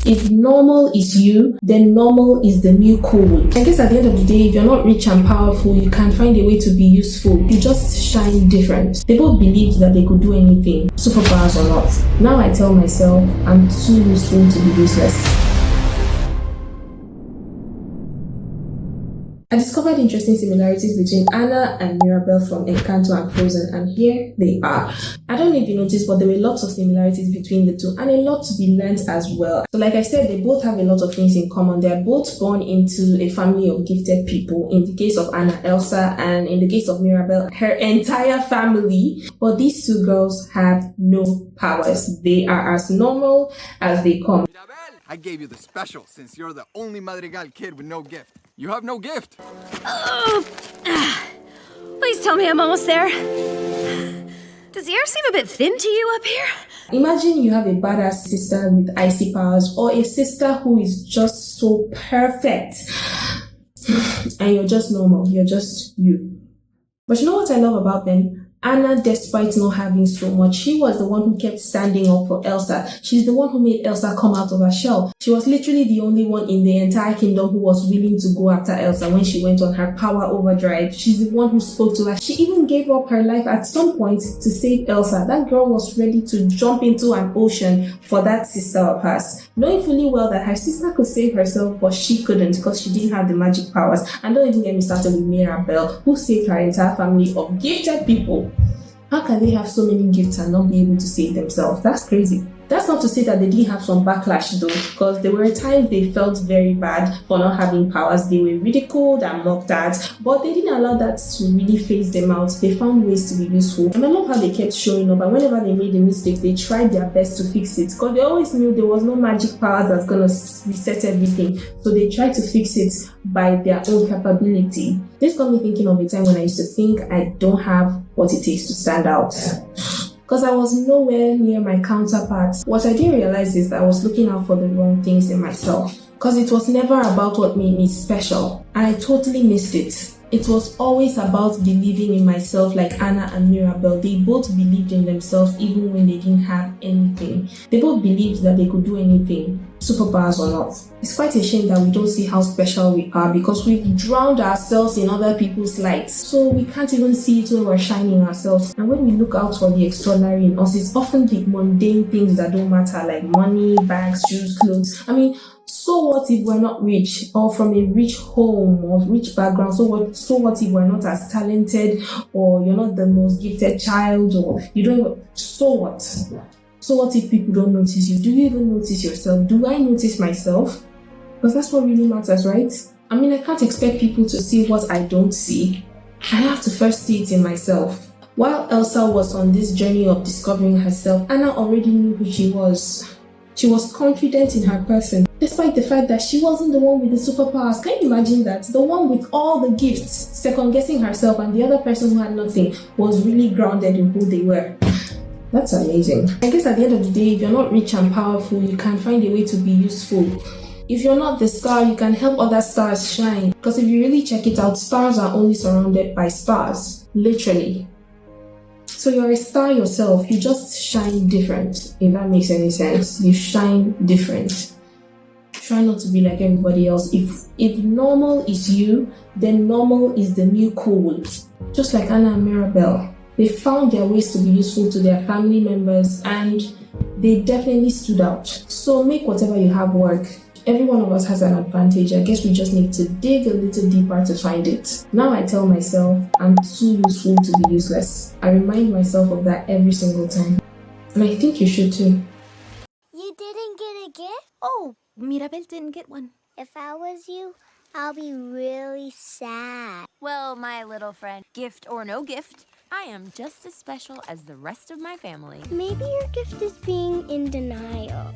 If normal is you, then normal is the new cool. I guess at the end of the day, if you're not rich and powerful, you can find a way to be useful. You just shine different. They both believed that they could do anything, superpowers or not. Now I tell myself, I'm too useful to be useless. I discovered interesting similarities between Anna and Mirabel from Encanto and Frozen, and here they are. I don't know if you noticed, but there were lots of similarities between the two, and a lot to be learned as well. So like I said, they both have a lot of things in common. They're both born into a family of gifted people. In the case of Anna, Elsa, and in the case of Mirabel, her entire family. But these two girls have no powers. They are as normal as they come. I gave you the special since you're the only Madrigal kid with no gift. You have no gift. Please tell me I'm almost there. Does the air seem a bit thin to you up here? Imagine you have a badass sister with icy powers, or a sister who is just so perfect. And you're just normal. You're just you. But you know what I love about them? Anna, despite not having so much, she was the one who kept standing up for Elsa. She's the one who made Elsa come out of her shell. She was literally the only one in the entire kingdom who was willing to go after Elsa when she went on her power overdrive. She's the one who spoke to her. She even gave up her life at some point to save Elsa. That girl was ready to jump into an ocean for that sister of hers, knowing fully well that her sister could save herself, but she couldn't because she didn't have the magic powers. And don't even get me started with Mirabel, who saved her entire family of gifted people. How can they have so many gifts and not be able to save themselves? That's crazy. That's not to say that they didn't have some backlash though, because there were times they felt very bad for not having powers. They were ridiculed and mocked at, but they didn't allow that to really phase them out. They found ways to be useful. And I love how they kept showing up, and whenever they made a mistake, they tried their best to fix it, because they always knew there was no magic powers that's gonna reset everything. So they tried to fix it by their own capability. This got me thinking of a time when I used to think I don't have what it takes to stand out, because I was nowhere near my counterparts. What I didn't realize is that I was looking out for the wrong things in myself, because it was never about what made me special, and I totally missed it. It was always about believing in myself, like Anna and Mirabel. They both believed in themselves even when they didn't have anything. They both believed that they could do anything, superpowers or not. It's quite a shame that we don't see how special we are, because we've drowned ourselves in other people's lights. So we can't even see it when we're shining ourselves. And when we look out for the extraordinary in us, it's often the mundane things that don't matter, like money, bags, shoes, clothes. I mean, so what if we're not rich, or from a rich home or rich background? So what if we're not as talented, or you're not the most gifted child, or you don't even, so what? So what if people don't notice you? Do you even notice yourself? Do I notice myself? Because that's what really matters, right? I mean, I can't expect people to see what I don't see. I have to first see it in myself. While Elsa was on this journey of discovering herself, Anna already knew who she was. She was confident in her person, despite the fact that she wasn't the one with the superpowers. Can you imagine that? The one with all the gifts, second-guessing herself, and the other person who had nothing was really grounded in who they were. That's amazing. I guess at the end of the day, if you're not rich and powerful, you can find a way to be useful. If you're not the star, you can help other stars shine. Because if you really check it out, stars are only surrounded by stars. Literally. So you're a star yourself, you just shine different, if that makes any sense. You shine different. Try not to be like everybody else. If normal is you, then normal is the new cool. Just like Anna and Mirabel. They found their ways to be useful to their family members, and they definitely stood out. So make whatever you have work. Every one of us has an advantage. I guess we just need to dig a little deeper to find it. Now I tell myself I'm too useful to be useless. I remind myself of that every single time. And I think you should too. You didn't get a gift? Oh, Mirabel didn't get one. If I was you, I'll be really sad. Well, my little friend, gift or no gift, I am just as special as the rest of my family. Maybe your gift is being in denial.